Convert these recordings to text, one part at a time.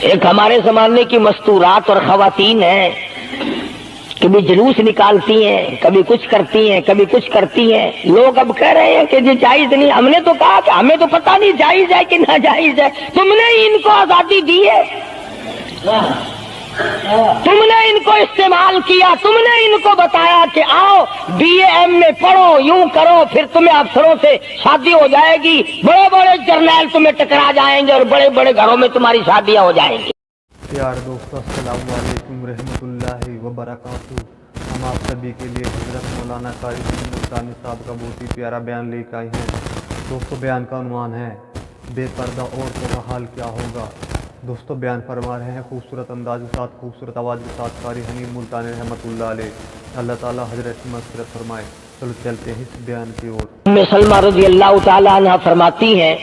ایک ہمارے زمانے کی مستورات اور خواتین ہیں، کبھی جلوس نکالتی ہیں، کبھی کچھ کرتی ہیں، کبھی کچھ کرتی ہیں۔ لوگ اب کہہ رہے ہیں کہ یہ جائز نہیں۔ ہم نے تو کہا کہ ہمیں تو پتہ نہیں جائز ہے کہ ناجائز ہے، تم نے ان کو آزادی دی ہے، تم نے ان کو استعمال کیا، تم نے ان کو بتایا کہ آؤ بی اے ایم میں پڑھو، یوں کرو، پھر تمہیں افسروں سے شادی ہو جائے گی، بڑے بڑے جرنیل تمہیں ٹکرا جائیں گے اور بڑے بڑے گھروں میں تمہاری شادیاں ہو جائیں گی۔ پیارے دوستو، السلام علیکم ورحمۃ اللہ وبرکاتہ۔ ہم آپ سبھی کے لیے حضرت مولانا قاری ملتانی صاحب کا بہت ہی پیارا بیان لے کے آئے ہیں۔ دوستو، بیان کا عنوان ہے بے پردہ عورتوں کا حال کیا ہوگا۔ دوستو، بیان فرما رہے ہیں خوبصورت انداز کے ساتھ، خوبصورت آواز کے ساتھ قاری حنین ملتانی رحمۃ اللہ علیہ۔ اللہ تعالیٰ حضرت کی مغفرت فرمائے۔ چلو چلتے ہیں اس بیان کی اور۔ ام سلمہ رضی اللہ تعالیٰ عنہ فرماتی ہیں،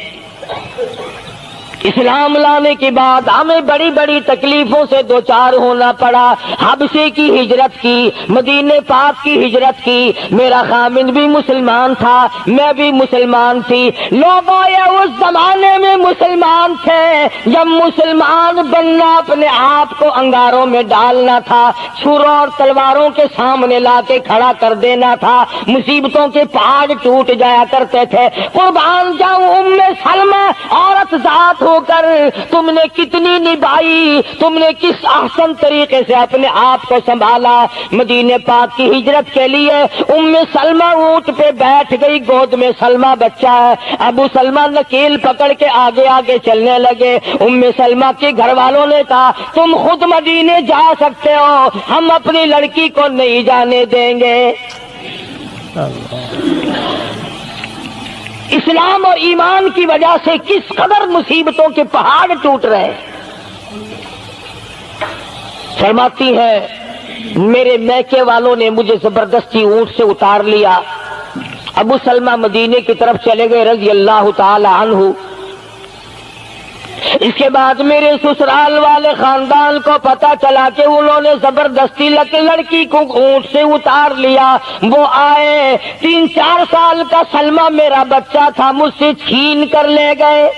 اسلام لانے کے بعد ہمیں بڑی بڑی تکلیفوں سے دوچار ہونا پڑا۔ حبشے کی ہجرت کی، مدینے پاک کی ہجرت کی۔ میرا خامند بھی مسلمان تھا، میں بھی مسلمان تھی۔ لوگ اس زمانے میں مسلمان تھے جب مسلمان بننا اپنے آپ کو انگاروں میں ڈالنا تھا، چھروں اور تلواروں کے سامنے لا کے کھڑا کر دینا تھا، مصیبتوں کے پہاڑ ٹوٹ جایا کرتے تھے۔ قربان جاؤں ام سلمہ، عورت ذات ہو کر تم نے کتنی نبھائی، تم نے کس احسن طریقے سے اپنے آپ کو سنبھالا۔ مدینے پاک کی ہجرت کے لیے ام سلمہ اونٹ پہ بیٹھ گئی، گود میں سلمہ بچہ ہے۔ ابو سلمہ نکیل پکڑ کے آگے آگے چلنے لگے۔ ام سلمہ کے گھر والوں نے کہا تم خود مدینے جا سکتے ہو، ہم اپنی لڑکی کو نہیں جانے دیں گے۔ اسلام اور ایمان کی وجہ سے کس قدر مصیبتوں کے پہاڑ ٹوٹ رہے ہیں۔ فرماتی ہے میرے میکے والوں نے مجھے زبردستی اونٹ سے اتار لیا۔ ابو سلمہ مدینے کی طرف چلے گئے رضی اللہ تعالی عنہ۔ اس کے بعد میرے سسرال والے خاندان کو پتا چلا کہ انہوں نے زبردستی لڑکی کو اونٹ سے اتار لیا۔ وہ آئے، 3-4 سال کا سلمہ میرا بچہ تھا، مجھ سے چھین کر لے گئے۔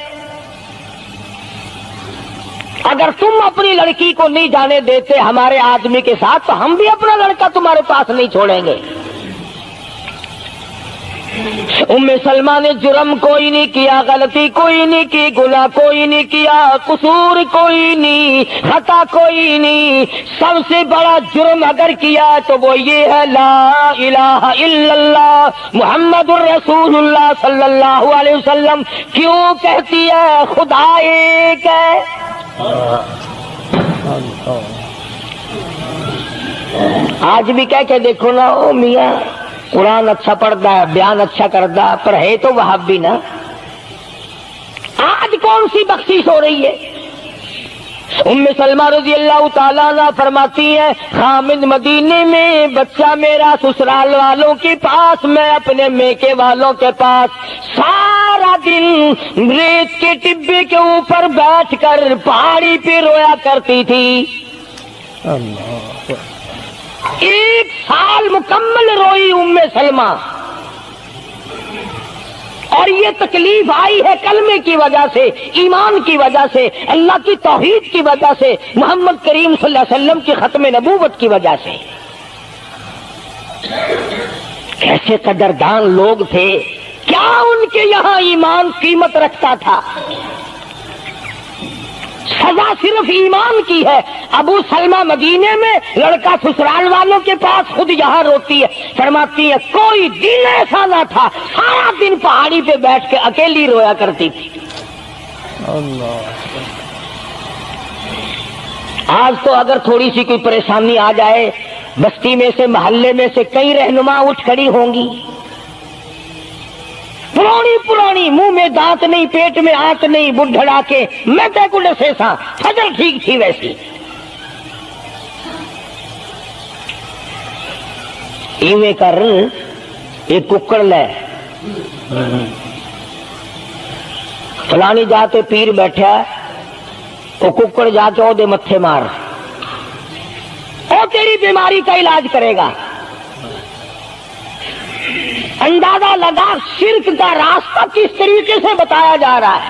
اگر تم اپنی لڑکی کو نہیں جانے دیتے ہمارے آدمی کے ساتھ تو ہم بھی اپنا لڑکا تمہارے پاس نہیں چھوڑیں گے۔ ام سلمہ نے جرم کوئی نہیں کیا، غلطی کوئی نہیں کی، گناہ کوئی نہیں کیا، قصور کوئی نہیں، خطا کوئی نہیں۔ سب سے بڑا جرم اگر کیا تو وہ یہ ہے لا الہ الا اللہ محمد الرسول اللہ صلی اللہ علیہ وسلم۔ کیوں کہتی ہے خدا ایک ہے؟ آج بھی کہہ کے دیکھو نا، او میاں قرآن اچھا پڑھتا ہے، بیان اچھا کرتا ہے، پر ہے تو وہابی نا۔ آج کون سی بخشش ہو رہی ہے؟ ام سلمہ رضی اللہ تعالیٰ عنہ فرماتی ہے خامد مدینے میں، بچہ میرا سسرال والوں کے پاس، میں اپنے میکے والوں کے پاس۔ سارا دن ریت کے ٹبے کے اوپر بیٹھ کر پہاڑی پہ رویا کرتی تھی۔ 1 سال مکمل روئی ام سلمہ، اور یہ تکلیف آئی ہے کلمے کی وجہ سے، ایمان کی وجہ سے، اللہ کی توحید کی وجہ سے، محمد کریم صلی اللہ علیہ وسلم کی ختم نبوت کی وجہ سے۔ کیسے قدردان لوگ تھے، کیا ان کے یہاں ایمان قیمت رکھتا تھا؟ سزا صرف ایمان کی ہے۔ ابو سلمہ مدینے میں، لڑکا سسرال والوں کے پاس، خود یہاں روتی ہے۔ فرماتی ہے کوئی دن ایسا نہ تھا، سارا دن پہاڑی پہ بیٹھ کے اکیلی رویا کرتی تھی۔ آج تو اگر تھوڑی سی کوئی پریشانی آ جائے، بستی میں سے، محلے میں سے کئی رہنما اٹھ کھڑی ہوں گی، پرانی منہ میں دانت نہیں، پیٹ میں آنت نہیں، بڈھڑا کے میں تے کو ڈسے سا فجر ٹھیک تھی ویسی۔ ایویں کر ایک ککڑ لے، فلانی جاتے پیر بیٹھا، وہ ککڑ جا کے دے متھے مار، وہ تیری بیماری کا علاج کرے گا۔ اندازہ لگا شرک کا راستہ کس طریقے سے بتایا جا رہا ہے۔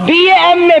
BA MA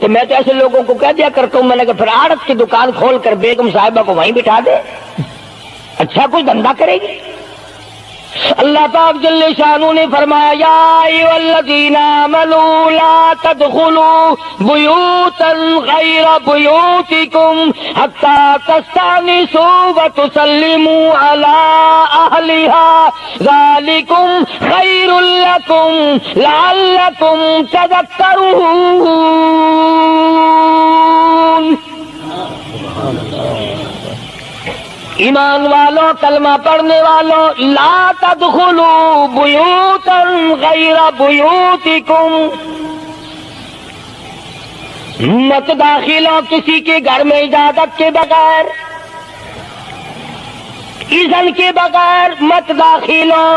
تو میں تو ایسے لوگوں کو کہہ دیا کرتا ہوں، میں نے کہا پھر آڑت کی دکان کھول کر بیگم صاحبہ کو وہیں بٹھا دے، اچھا کچھ دھندا کرے گی۔ اللہ پاک جل شانہ نے فرمایا یا ایھا الذین آمنوا لا تدخلوا بیوتا غیر بیوتکم حتی تستأنسوا وتسلموا علی اہلہا ذالکم خیر لکم لعلکم تذکرون۔ ایمان والوں، کلمہ پڑھنے والوں، لا تدخلوا بیوتا غیر بیوتکم، مت داخل ہو کسی کے گھر میں اجازت کے بغیر، اذن کے بغیر مت داخل ہو،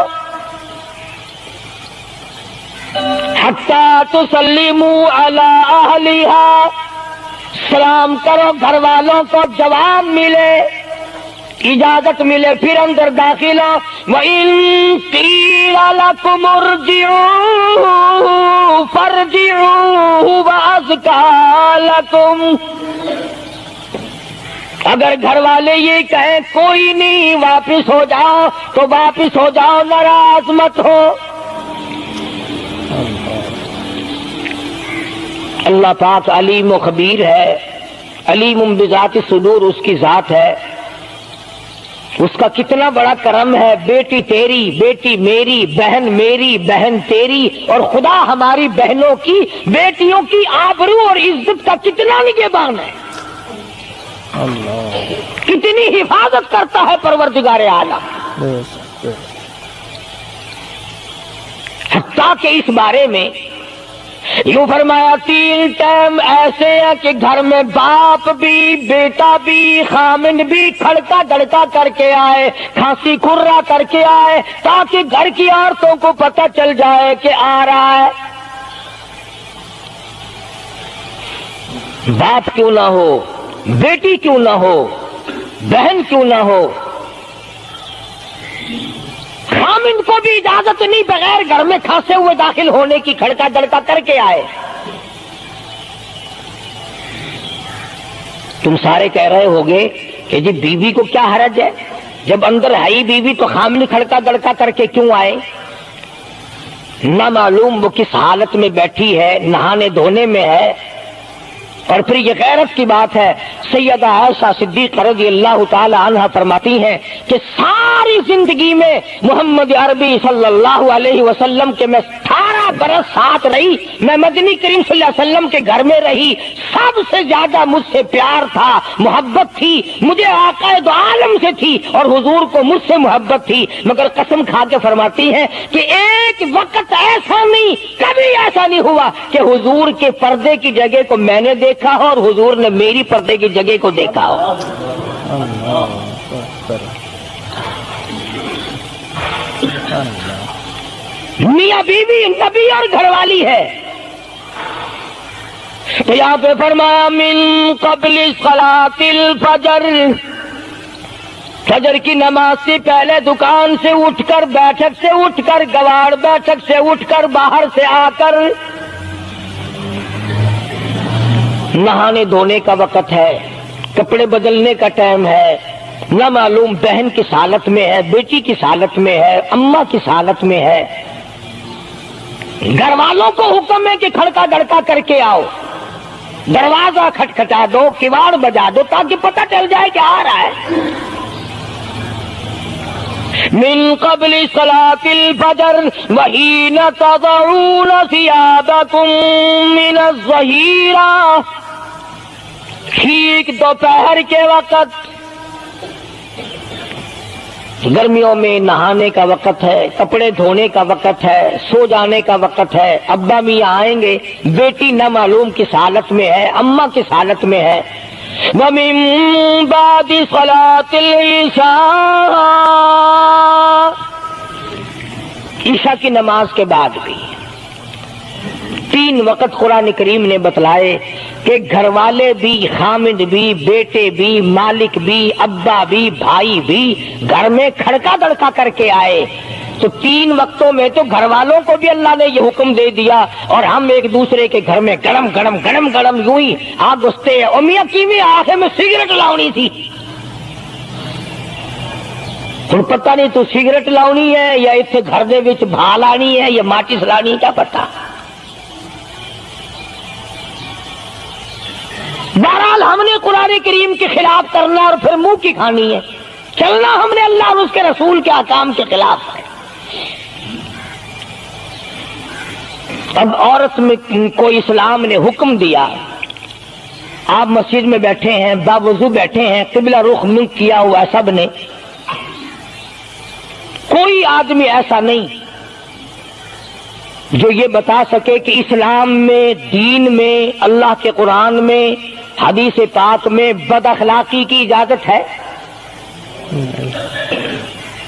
حتی تسلموا علی اہلہا، سلام کرو گھر والوں کو، جواب ملے، اجازت ملے، پھر اندر داخل ہو۔ وَإِن قِيلَ لَكُمُ ارْجِعُوا فَارْجِعُوا هُوَ أَزْكَىٰ لَكُمْ، اگر گھر والے یہ کہیں کوئی نہیں واپس ہو جاؤ تو واپس ہو جاؤ، ناراض مت ہو۔ اللہ پاک علیم و خبیر ہے، علیم بذات الصدور اس کی ذات ہے، اس کا کتنا بڑا کرم ہے، بیٹی تیری، بیٹی میری، بہن میری، بہن تیری، اور خدا ہماری بہنوں کی، بیٹیوں کی آبرو اور عزت کا کتنا نگہبان ہے، کتنی حفاظت کرتا ہے پروردگار عالم۔ حتیٰ کہ اس بارے میں یوں فرمایا 3 ٹائم ایسے ہیں کہ گھر میں باپ بھی، بیٹا بھی، خامن بھی کھڑکا دڑکا کر کے آئے، کھانسی کھرا کر کے آئے، تاکہ گھر کی عورتوں کو پتہ چل جائے کہ آ رہا ہے۔ باپ کیوں نہ ہو، بیٹی کیوں نہ ہو، بہن کیوں نہ ہو، خامن کو بھی اجازت نہیں، بغیر گھر میں کھانسے ہوئے داخل ہونے کی، کھڑکا دڑکا کر کے آئے۔ تم سارے کہہ رہے ہوگے کہ جی بیوی کو کیا حرج ہے، جب اندر ہے ہی بیوی تو خامن کھڑکا دڑکا کر کے کیوں آئے؟ نہ معلوم وہ کس حالت میں بیٹھی ہے، نہانے دھونے میں ہے۔ اور پھر یہ غیرت کی بات ہے، سیدہ عائشہ صدیقہ رضی اللہ تعالی عنہ فرماتی ہیں کہ ساری زندگی میں محمد عربی صلی اللہ علیہ وسلم کے میں 18 برس ساتھ رہی، میں مدنی کریم صلی اللہ علیہ وسلم کے گھر میں رہی، سب سے زیادہ مجھ سے پیار تھا، محبت تھی، مجھے آقا دو عالم سے تھی، اور حضور کو مجھ سے محبت تھی، مگر قسم کھا کے فرماتی ہیں کہ ایک وقت ایسا نہیں، کبھی ایسا نہیں ہوا کہ حضور کے پردے کی جگہ کو میں نے دیکھا ہو اور حضور نے میری پردے کی جگہ کو دیکھا ہو۔ میاں بیوی نبی اور گھر والی ہے۔ تو یہاں پہ فرمایا من قبل صلاۃ الفجر، فجر کی نماز سے پہلے دکان سے اٹھ کر، بیٹھک سے اٹھ کر، گواڑ بیٹھک سے اٹھ کر، باہر سے آ کر نہانے دھونے کا وقت ہے، کپڑے بدلنے کا ٹائم ہے، نہ معلوم بہن کس حالت میں ہے، بیٹی کس حالت میں ہے، اماں کس حالت میں ہے۔ گھر والوں کو حکم ہے کہ کھڑکا دڑکا کر کے آؤ، دروازہ کھٹکھٹا دو، کواڑ بجا دو، تاکہ پتہ چل جائے کہ آ رہا ہے۔ من قبل صلاة الفجر وحین تضعون ثیابکم من الظہیرہ، ٹھیک دوپہر کے وقت، گرمیوں میں نہانے کا وقت ہے، کپڑے دھونے کا وقت ہے، سو جانے کا وقت ہے، ابا میاں آئیں گے، بیٹی نہ معلوم کس حالت میں ہے، اماں کس حالت میں ہے۔ وَمِن بَعْدِ صَلَاةِ الْعِشَاءِ، عشاء کی نماز کے بعد بھی 3 وقت قرآن کریم نے بتلائے کہ گھر والے بھی، خامد بھی، بیٹے بھی، مالک بھی، ابا بھی، بھائی بھی گھر میں کھڑکا دڑکا کر کے آئے، تو 3 وقتوں میں تو گھر والوں کو بھی اللہ نے یہ حکم دے دیا اور ہم ایک دوسرے کے گھر میں گرم گرم گرم گرم یوں ہی آگ گستے ہیں. میاں کیویں آخر میں سگریٹ لاؤنی تھی. تو پتہ نہیں تو سگریٹ لاؤنی ہے یا اتنے گھر دے وچ بھا لانی ہے یا ماچس لانی، کیا پتہ. بہرحال ہم نے قرآن کریم کے خلاف کرنا اور پھر منہ کی کھانی ہے. چلنا ہم نے اللہ اور اس کے رسول کے احکام کے خلاف ہے. اب عورت میں کو اسلام نے حکم دیا، آپ مسجد میں بیٹھے ہیں، باوضو بیٹھے ہیں، قبلہ رخ منہ کیا ہوا ہے سب نے، کوئی آدمی ایسا نہیں جو یہ بتا سکے کہ اسلام میں، دین میں، اللہ کے قرآن میں، حدیث پاک میں بد اخلاقی کی اجازت ہے.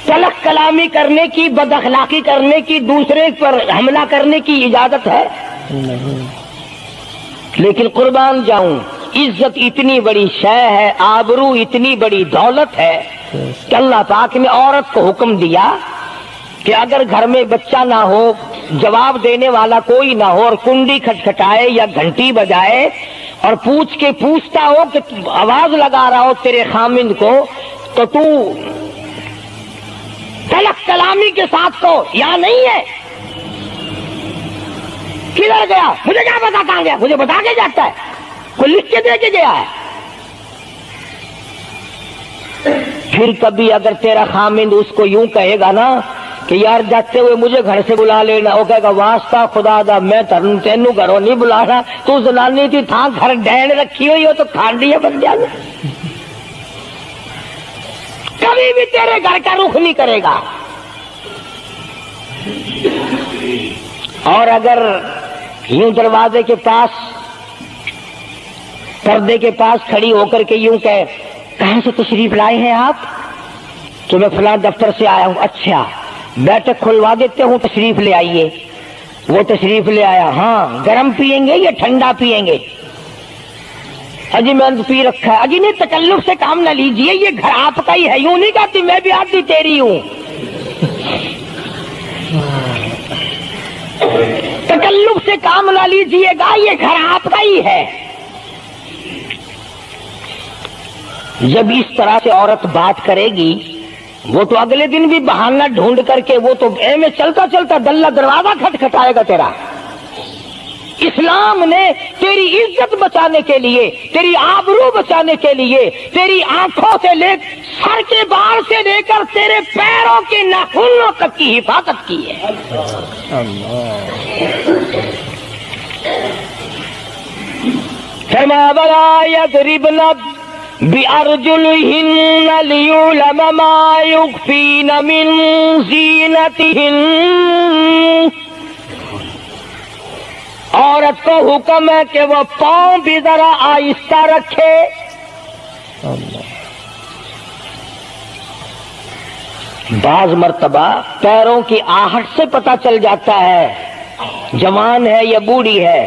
تلخ کلامی کرنے کی، بد اخلاقی کرنے کی، دوسرے پر حملہ کرنے کی اجازت ہے؟ لیکن قربان جاؤں، عزت اتنی بڑی شے ہے، آبرو اتنی بڑی دولت ہے کہ اللہ پاک نے عورت کو حکم دیا کہ اگر گھر میں بچہ نہ ہو، جواب دینے والا کوئی نہ ہو، اور کنڈی کھٹکھٹائے یا گھنٹی بجائے اور پوچھتا ہو کہ آواز لگا رہا ہو تیرے خامند کو، تو تو تلخ کلامی کے ساتھ کو یا نہیں ہے، کدھر گیا مجھے کیا پتا کہاں گیا، مجھے بتا کے جاتا ہے، کوئی لکھ کے دے کے گیا ہے. پھر کبھی اگر تیرا خامند اس کو یوں کہے گا نا کہ یار جاتے ہوئے مجھے گھر سے بلا لینا، وہ کہے گا واسطہ خدا دا میں تینوں گھروں نہیں بلانا، تو زنانی تھی تھا گھر ڈین رکھی ہوئی ہو تو کھانڈی ہے بن جانا، کبھی بھی تیرے گھر کا رخ نہیں کرے گا. اور اگر یوں دروازے کے پاس، پردے کے پاس کھڑی ہو کر کے یوں کہے کہاں سے تشریف لائے ہیں آپ، تو میں فلاں دفتر سے آیا ہوں، اچھا بیٹھک کھلوا دیتے ہوں، تشریف لے آئیے. وہ تشریف لے آیا، ہاں گرم پیئیں گے یا ٹھنڈا پیئیں گے، اجی میں پی رکھا ہے، اجی نہیں تکلف سے کام نہ لیجئے، یہ گھر آپ کا ہی ہے، یوں نہیں کہتی میں بھی آدھی تیری ہوں. تکلف سے کام نہ لیجئے گا، یہ گھر آپ کا ہی ہے. جب اس طرح سے عورت بات کرے گی، وہ تو اگلے دن بھی بہانہ ڈھونڈ کر کے وہ تو میں چلتا چلتا دلہ دروازہ کھٹکھٹائے گا تیرا. اسلام نے تیری عزت بچانے کے لیے، تیری آبرو بچانے کے لیے، تیری آنکھوں سے لے سر کے بال سے لے کر تیرے پیروں کے ناخنوں تک کی حفاظت کی ہے. فرمایا وَلَا يَضْرِبْنَ بِأَرْجُلِهِنَّ لِيُعْلَمَ مَا يُخْفِينَ مِنْ زِينَتِهِنَّ. عورت کو حکم ہے کہ وہ پاؤں بھی ذرا آہستہ رکھے. بعض مرتبہ پیروں کی آہٹ سے پتہ چل جاتا ہے جوان ہے یا بوڑھی ہے.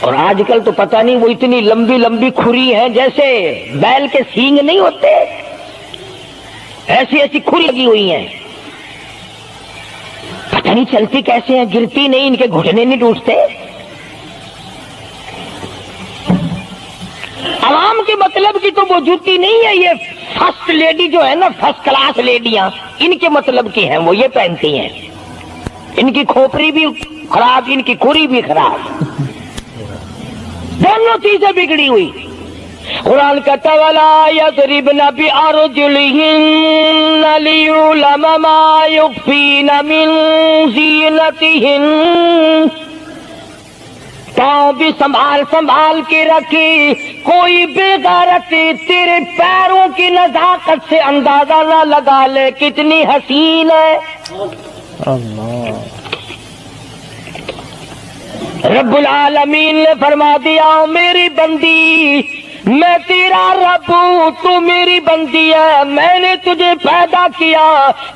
اور آج کل تو پتہ نہیں وہ اتنی لمبی لمبی کھری ہیں جیسے بیل کے سینگ نہیں ہوتے، ایسی ایسی کھری لگی ہوئی ہیں، پتہ نہیں چلتی کیسے ہیں، گرتی نہیں، ان کے گھٹنے نہیں ٹوٹتے. عوام کے مطلب کی تو وہ جوتی نہیں ہے، یہ فرسٹ لیڈی جو ہے نا، فرسٹ کلاس لیڈیاں، ان کے مطلب کی ہیں، وہ یہ پہنتی ہیں. ان کی کھوپڑی بھی خراب، ان کی کھری بھی خراب، دونوں چیزیں بگڑی ہوئی. قرآن کہتا وَلَا يَضْرِبْنَ بِأَرْجُلِهِنَّ لِيُعْلَمَ مَا يُخْفِينَ مِنْ زِينَتِهِنَّ. پاؤں بھی سنبھال سنبھال کے رکھی، کوئی بے غیرت تیرے پیروں کی نزاکت سے اندازہ نہ لگا لے کتنی حسین ہے. رب العالمین نے فرما دیا میری بندی میں تیرا رب ہوں، تو میری بندی ہے، میں نے تجھے پیدا کیا،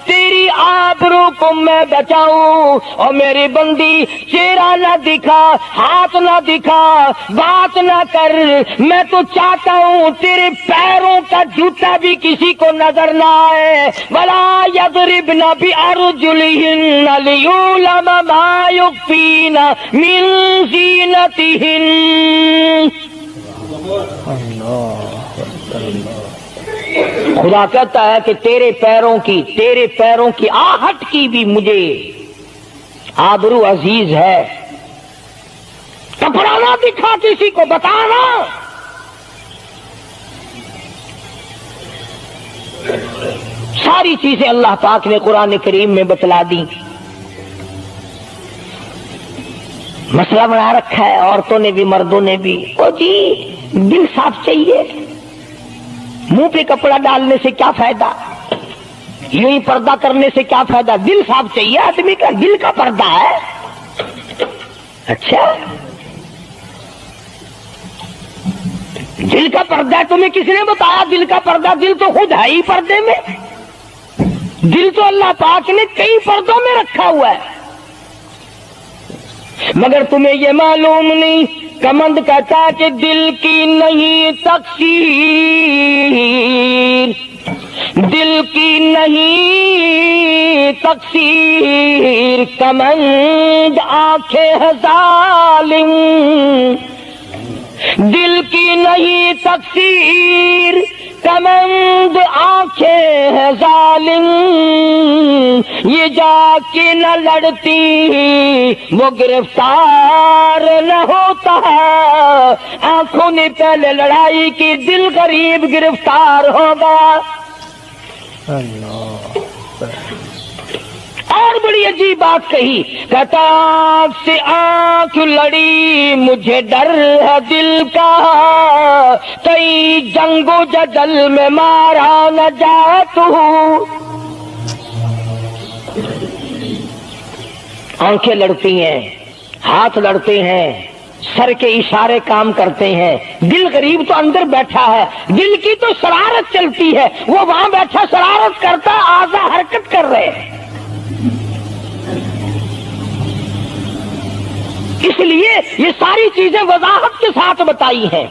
تیری آبرو کو میں بچاؤں، اور میری بندی چہرہ نہ دکھا، ہاتھ نہ دکھا، بات نہ کر، میں تو چاہتا ہوں تیرے پیروں کا جوتا بھی کسی کو نظر نہ آئے، ولا یضربن بارجلہن لیعلم ما یخفین من زینتہن۔ خدا کہتا ہے کہ تیرے پیروں کی آہٹ کی بھی مجھے آبرو عزیز ہے، کپڑا نہ دکھا کسی کو، بتانا۔ ساری چیزیں اللہ پاک نے قرآن کریم میں بتلا دی۔ مسئلہ بنا رکھا ہے عورتوں نے بھی مردوں نے بھی، او جی دل صاف چاہیے، منہ پہ کپڑا ڈالنے سے کیا فائدہ، یوں ہی پردہ کرنے سے کیا فائدہ، دل صاف چاہیے آدمی کا، دل کا پردہ ہے۔ اچھا دل کا پردہ تمہیں کس نے بتایا؟ دل کا پردہ، دل تو خود ہے ہی پردے میں، دل تو اللہ پاک نے کئی پردوں میں رکھا ہوا ہے، مگر تمہیں یہ معلوم نہیں۔ کمند کہتا ہے کہ دل کی نہیں تقصیر، دل کی نہیں تقصیر، کمند آنکھیں ہے ظالم، دل کی نہیں تقصیر، کمند آنکھیں ہے ظالم، یہ جا کے نہ لڑتی وہ گرفتار نہ ہوتا، آنکھوں نے پہلے لڑائی کی، دل غریب گرفتار ہوگا۔ اور بڑی عجیب بات کہی، کہتا آنکھ سے آنکھ لڑی مجھے ڈر ہے دل کا، کئی جنگ و جدل میں مارا نہ جائے تو۔ آنکھیں لڑتی ہیں، ہاتھ لڑتے ہیں، سر کے اشارے کام کرتے ہیں، دل غریب تو اندر بیٹھا ہے، دل کی تو شرارت چلتی ہے، وہ وہاں بیٹھا شرارت کرتا، اعضاء حرکت کر رہے ہیں۔ اس لیے یہ ساری چیزیں وضاحت کے ساتھ بتائی ہیں۔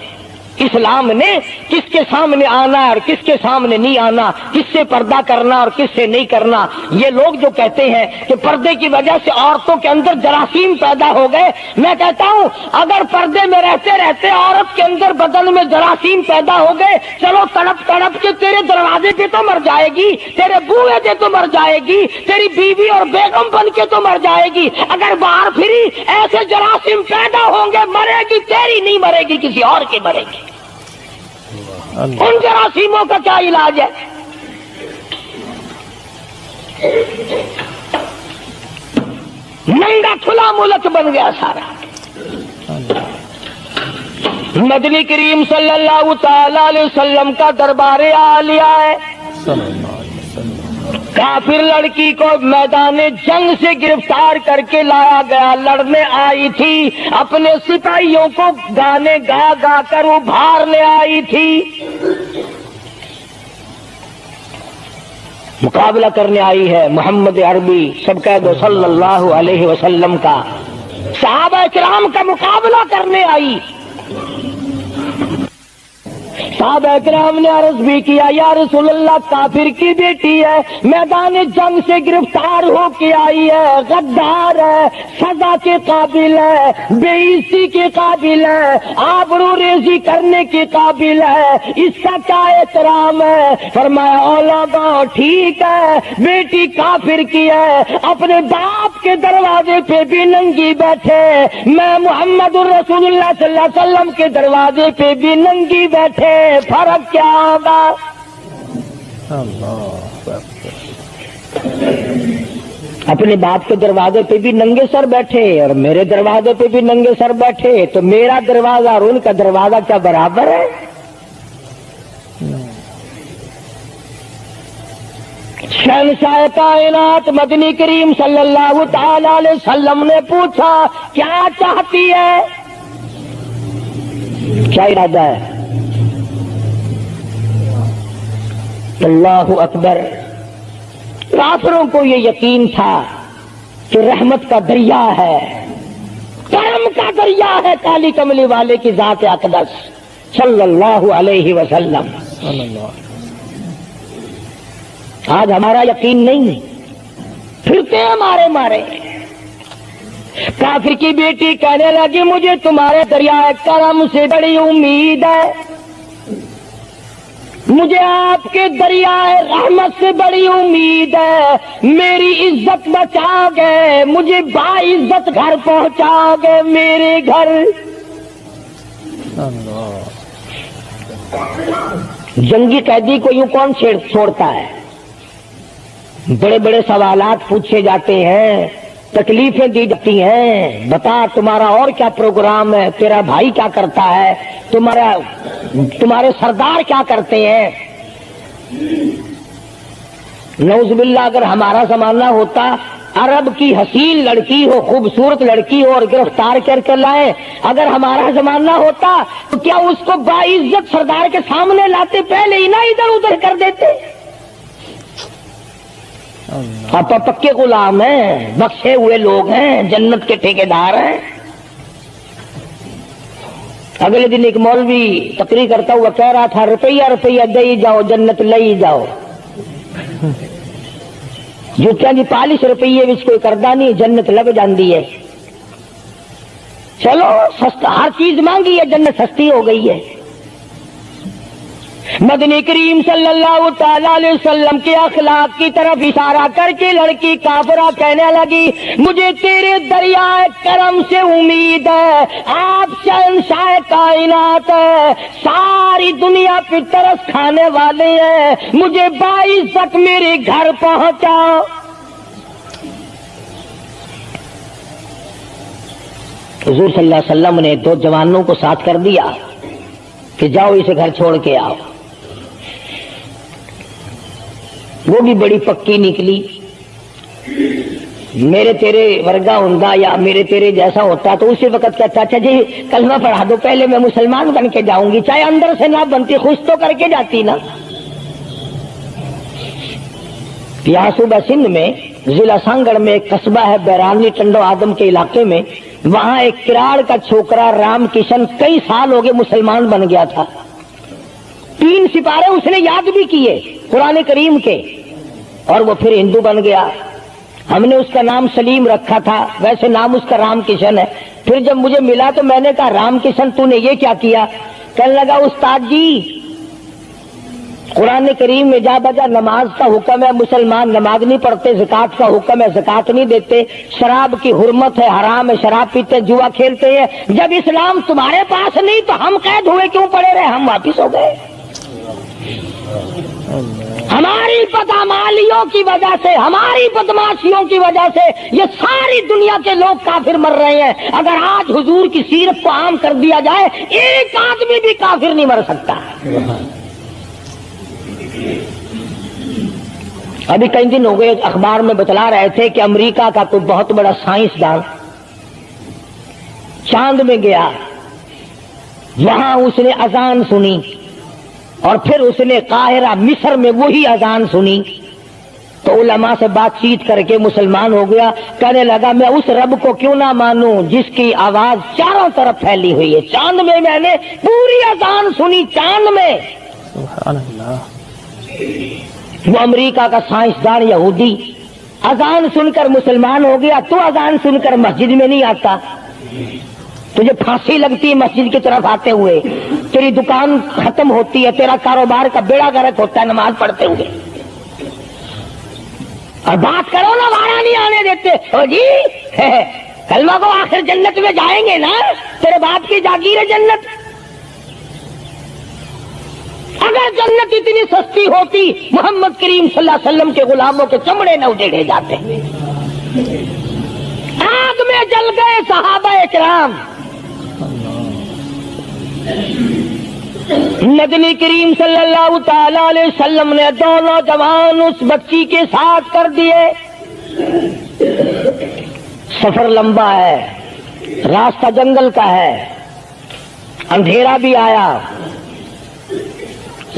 اسلام نے کس کے سامنے آنا اور کس کے سامنے نہیں آنا، کس سے پردہ کرنا اور کس سے نہیں کرنا۔ یہ لوگ جو کہتے ہیں کہ پردے کی وجہ سے عورتوں کے اندر جراثیم پیدا ہو گئے، میں کہتا ہوں اگر پردے میں رہتے رہتے عورت کے اندر بدن میں جراثیم پیدا ہو گئے، چلو تڑپ تڑپ کے تیرے دروازے پہ تو مر جائے گی، تیرے بوئے پہ تو مر جائے گی، تیری بیوی اور بیگم بن کے تو مر جائے گی۔ اگر باہر پھری ایسے جراثیم پیدا ہوں گے، مرے گی تیری نہیں مرے گی، کسی اور کی مرے گی۔ ان جراثیموں کا کیا علاج ہے؟ ننگا کھلا ملک بن گیا سارا۔ مدنی کریم صلی اللہ تعالی علیہ وسلم کا دربار عالیہ ہے، کافر لڑکی کو میدان جنگ سے گرفتار کر کے لایا گیا، لڑنے آئی تھی، اپنے سپاہیوں کو گانے گا گا کر ابھارنے آئی تھی، مقابلہ کرنے آئی ہے محمد عربی سب کہہ دو صلی اللہ علیہ وسلم کا، صحابہ کرام کا مقابلہ کرنے آئی۔ صحابہ کرام نے عرض بھی کیا، یا رسول اللہ کافر کی بیٹی ہے، میدان جنگ سے گرفتار ہو کے آئی ہے، غدار ہے، سزا کے قابل ہے، بے عزتی کے قابل ہے، آبرو ریزی کرنے کے قابل ہے، اس کا کیا احترام ہے؟ فرمایا او لوگوں ٹھیک ہے بیٹی کافر کی ہے، اپنے باپ کے دروازے پہ بھی ننگی بیٹھے، میں محمد الرسول اللہ صلی اللہ علیہ وسلم کے دروازے پہ بھی ننگی بیٹھے، فرق کیا ہوگا؟ اپنے باپ کے دروازے پہ بھی ننگے سر بیٹھے اور میرے دروازے پہ بھی ننگے سر بیٹھے، تو میرا دروازہ اور ان کا دروازہ کیا برابر ہے؟ شہنشاہ کائنات مدنی کریم صلی اللہ تعالی علیہ وسلم نے پوچھا کیا چاہتی ہے، کیا ارادہ ہے؟ اللہ اکبر. کافروں کو یہ یقین تھا کہ رحمت کا دریا ہے، کرم کا دریا ہے کالی کملی والے کی ذات اقدس صلی اللہ علیہ وسلم. آج ہمارا یقین نہیں، پھرتے ہیں مارے مارے. کافر کی بیٹی کہنے لگی مجھے تمہارے دریائے کرم سے بڑی امید ہے، مجھے آپ کے دریائے رحمت سے بڑی امید ہے. میری عزت بچا گئے، مجھے باعزت گھر پہنچا گئے، میرے گھر. جنگی قیدی کو یوں کون چھوڑتا ہے؟ بڑے بڑے سوالات پوچھے جاتے ہیں، تکلیفیں دی جاتی ہیں. بتا تمہارا اور کیا پروگرام ہے، تیرا بھائی کیا کرتا ہے، تمہارے سردار کیا کرتے ہیں. نعوذ باللہ اگر ہمارا زمانہ ہوتا، عرب کی حسین لڑکی ہو، خوبصورت لڑکی ہو اور گرفتار کر لائے، اگر ہمارا زمانہ ہوتا تو کیا اس کو باعزت سردار کے سامنے لاتے؟ پہلے ہی نہ ادھر ادھر کر دیتے. آپ پکے غلام ہیں، بخشے ہوئے لوگ ہیں، جنت کے ٹھیکیدار ہیں. اگلے دن ایک مولوی تقریر کرتا ہوا کہہ رہا تھا روپیہ روپیہ دے جاؤ جنت لے جاؤ. جوتیاں جی 40 روپیے وچ کوئی کردہ نہیں، جنت لگ جاندی ہے. چلو سستا، ہر چیز مانگی ہے، جنت سستی ہو گئی ہے. مدنی کریم صلی اللہ تعالی علیہ وسلم کے اخلاق کی طرف اشارہ کر کے لڑکی کافرہ کہنے لگی مجھے تیرے دریائے کرم سے امید ہے، آپ شہنشاہ کائنات ہے، ساری دنیا پہ ترس کھانے والے ہیں، مجھے باعزت میرے گھر پہنچا. حضور صلی اللہ علیہ وسلم نے 2 جوانوں کو ساتھ کر دیا کہ جاؤ اسے گھر چھوڑ کے آؤ. وہ بھی بڑی پکی نکلی. میرے تیرے ورگا ہوندا یا میرے تیرے جیسا ہوتا تو اسی وقت کہتا اچھا جی کلمہ پڑھا دو، پہلے میں مسلمان بن کے جاؤں گی، چاہے اندر سے نہ بنتی، خوش تو کر کے جاتی نا. یہاں صوبہ سندھ میں ضلع سانگڑ میں ایک قصبہ ہے بیرانی ٹنڈو آدم کے علاقے میں، وہاں ایک کراڑ کا چھوکرا رام کشن کئی سال ہو گئے مسلمان بن گیا تھا. 3 سپارے اس نے یاد بھی کیے قرآن کریم کے، اور وہ پھر ہندو بن گیا. ہم نے اس کا نام سلیم رکھا تھا، ویسے نام اس کا رام کشن ہے. پھر جب مجھے ملا تو میں نے کہا رام کشن تو نے یہ کیا کیا؟ کہنے لگا استاد جی قرآن کریم میں جا بجا نماز کا حکم ہے، مسلمان نماز نہیں پڑھتے، زکات کا حکم ہے زکات نہیں دیتے، شراب کی حرمت ہے حرام ہے، شراب پیتے جوا کھیلتے ہیں. جب اسلام تمہارے پاس نہیں تو ہم قید ہوئے کیوں پڑے رہے؟ ہم واپس ہو گئے. ہماری بدعمالیوں کی وجہ سے، ہماری بدماشیوں کی وجہ سے یہ ساری دنیا کے لوگ کافر مر رہے ہیں. اگر آج حضور کی سیرت کو عام کر دیا جائے ایک آدمی بھی کافر نہیں مر سکتا. ابھی کئی دن ہو گئے اخبار میں بتلا رہے تھے کہ امریکہ کا کوئی بہت بڑا سائنسدان چاند میں گیا، وہاں اس نے اذان سنی اور پھر اس نے قاہرہ مصر میں وہی اذان سنی تو علماء سے بات چیت کر کے مسلمان ہو گیا. کہنے لگا میں اس رب کو کیوں نہ مانوں جس کی آواز چاروں طرف پھیلی ہوئی ہے. چاند میں نے پوری اذان سنی، چاند میں. سبحان اللہ. وہ امریکہ کا سائنسدان یہودی اذان سن کر مسلمان ہو گیا. تو اذان سن کر مسجد میں نہیں آتا، تجھے پھانسی لگتی ہے مسجد کی طرف آتے ہوئے، تیری دکان ختم ہوتی ہے، تیرا کاروبار کا بیڑا غرق ہوتا ہے نماز پڑھتے ہوئے. اور بات کرو نا وارا نہیں آنے دیتے. او جی کلمہ کو آخر جنت میں جائیں گے نا، تیرے باپ کی جاگیر ہے جنت. اگر جنت اتنی سستی ہوتی محمد کریم صلی اللہ علیہ وسلم کے غلاموں کے چمڑے نہ اجڑے جاتے. آگ میں جل گئے صحابہ کرام. مدنی کریم صلی اللہ تعالی علیہ وسلم نے 2 نوجوان اس بچی کے ساتھ کر دیے. سفر لمبا ہے، راستہ جنگل کا ہے، اندھیرا بھی آیا.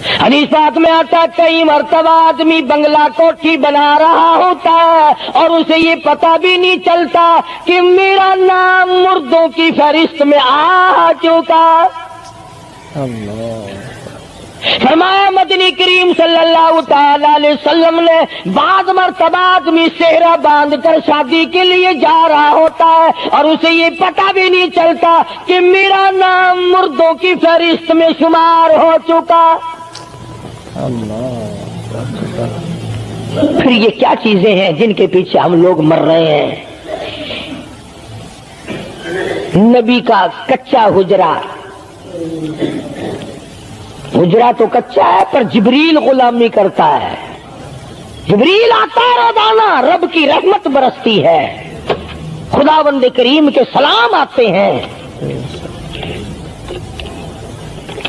حدیث پاک میں آتا ہے کئی مرتبہ آدمی بنگلہ کوٹھی بنا رہا ہوتا ہے اور اسے یہ پتہ بھی نہیں چلتا کہ میرا نام مردوں کی فہرست میں آ چکا۔ فرمایا مدنی کریم صلی اللہ تعالی علیہ وسلم نے بعض مرتبہ آدمی صحرا باندھ کر شادی کے لیے جا رہا ہوتا ہے اور اسے یہ پتہ بھی نہیں چلتا کہ میرا نام مردوں کی فہرست میں شمار ہو چکا۔ پھر یہ کیا چیزیں ہیں جن کے پیچھے ہم لوگ مر رہے ہیں؟ نبی کا کچا حجرہ، حجرہ تو کچا ہے پر جبریل غلامی کرتا ہے، جبریل آتا ہے روزانہ، رب کی رحمت برستی ہے، خداوند کریم کے سلام آتے ہیں۔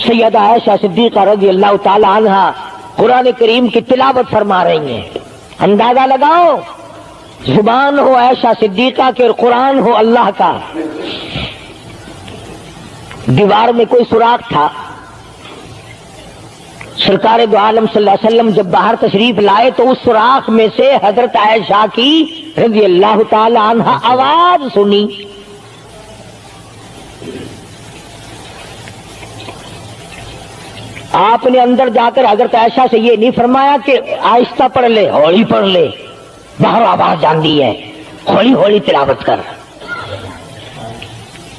سیدہ عائشہ صدیقہ رضی اللہ تعالی عنہا قرآن کریم کی تلاوت فرما رہی ہیں، اندازہ لگاؤ، زبان ہو عائشہ صدیقہ کے اور قرآن ہو اللہ کا۔ دیوار میں کوئی سوراخ تھا، سرکار دو عالم صلی اللہ علیہ وسلم جب باہر تشریف لائے تو اس سوراخ میں سے حضرت عائشہ کی رضی اللہ تعالی عنہا آواز سنی۔ آپ نے اندر جا کر حضرت عائشہ سے یہ نہیں فرمایا کہ آہستہ پڑھ لے، ہولی پڑھ لے، باہر آواز جاندی ہے، ہولی ہولی تلاوت کر،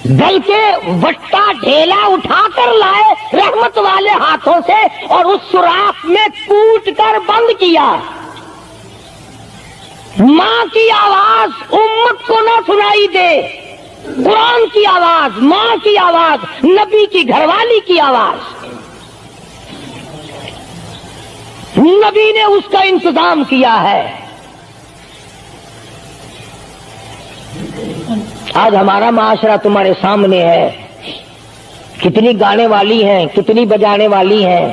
بلکہ وٹا ڈھیلا اٹھا کر لائے رحمت والے ہاتھوں سے اور اس سوراخ میں کوٹ کر بند کیا۔ ماں کی آواز امت کو نہ سنائی دے، قرآن کی آواز، ماں کی آواز، نبی کی گھر والی کی آواز، نبی نے اس کا انتظام کیا ہے۔ آج ہمارا معاشرہ تمہارے سامنے ہے، کتنی گانے والی ہیں، کتنی بجانے والی ہیں۔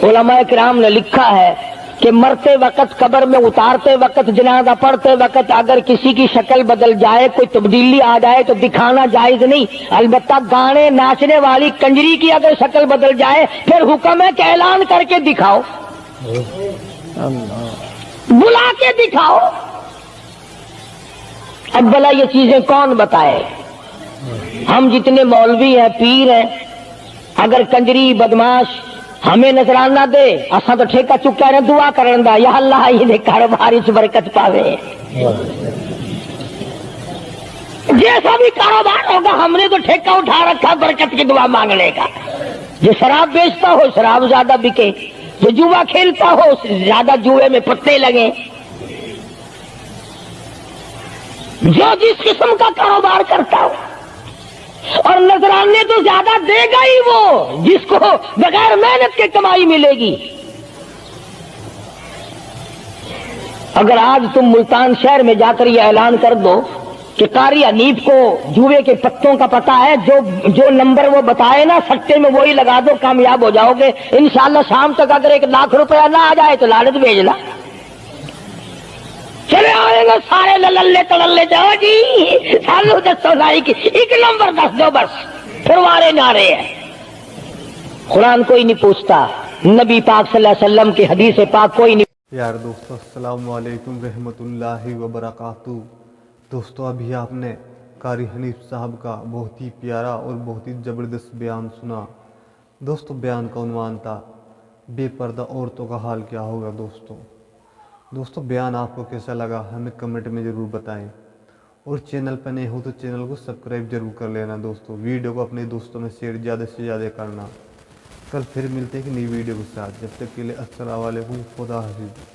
علماء کرام نے لکھا ہے کہ مرتے وقت، قبر میں اتارتے وقت، جنازہ پڑھتے وقت اگر کسی کی شکل بدل جائے، کوئی تبدیلی آ جائے تو دکھانا جائز نہیں، البتہ گانے ناچنے والی کنجری کی اگر شکل بدل جائے پھر حکم ہے کہ اعلان کر کے دکھاؤ، بلا کے دکھاؤ۔ اب بلا یہ چیزیں کون بتائے؟ ہم جتنے مولوی ہیں، پیر ہیں، اگر کنجری بدماش ہمیں نظرانہ دے، اساں تو ٹھیکہ چکا رہے دعا کرن دا، یا اللہ یہ کاروبار اس برکت پاوے۔ جیسا بھی کاروبار ہوگا ہم نے تو ٹھیکہ اٹھا رکھا برکت کی دعا مانگنے کا۔ جو شراب بیچتا ہو شراب زیادہ بکے، جو جوا کھیلتا ہو زیادہ جوئے میں پتے لگے، جو جس قسم کا کاروبار کرتا ہو، اور نذرانے تو زیادہ دے گا ہی وہ جس کو بغیر محنت کے کمائی ملے گی۔ اگر آج تم ملتان شہر میں جا کر یہ اعلان کر دو کہ قاری حنیف کو جوئے کے پتوں کا پتہ ہے، جو نمبر وہ بتائے نا سٹے میں وہی لگا دو، کامیاب ہو جاؤ گے انشاءاللہ۔ شام تک اگر 1 لاکھ روپیہ نہ آ جائے تو لالچ بھیجنا، چلے آئیں گے سارے للے تڑلے جاؤ جی سالو دسو لائی کی 1 نمبر دس دو بس، پھر وارے نعرے ہیں۔ قرآن کوئی نہیں پوچھتا، نبی پاک صلی اللہ علیہ وسلم کی حدیث پاک کوئی نہیں۔ یار دوستو السلام علیکم رحمت اللہ وبرکاتہ۔ دوستو ابھی آپ نے قاری حنیف صاحب کا بہت ہی پیارا اور بہت ہی زبردست بیان سنا۔ دوستو بیان کا عنوان تھا بے پردہ عورتوں کا حال کیا ہوگا۔ دوستو بیان آپ کو کیسا لگا ہمیں کمنٹ میں ضرور بتائیں، اور چینل پہ نئے ہو تو چینل کو سبسکرائب ضرور کر لینا۔ دوستو ویڈیو کو اپنے دوستوں میں شیئر زیادہ سے زیادہ کرنا۔ کل پھر ملتے ہیں کہ نئی ویڈیو کے ساتھ، جب تک کے لیے السلام علیکم، خدا حافظ۔